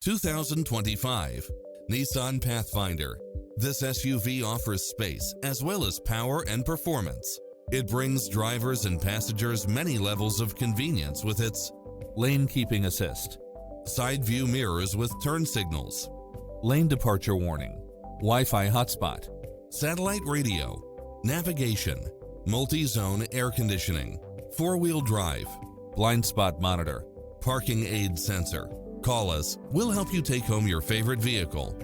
2025 Nissan Pathfinder. This SUV offers space as well as power and performance. It brings drivers and passengers many levels of convenience with its lane keeping assist, side view mirrors with turn signals, lane departure warning, Wi-Fi hotspot, satellite radio, navigation, multi-zone air conditioning, four-wheel drive, blind spot monitor, parking aid sensor. Call us. We'll help you take home your favorite vehicle.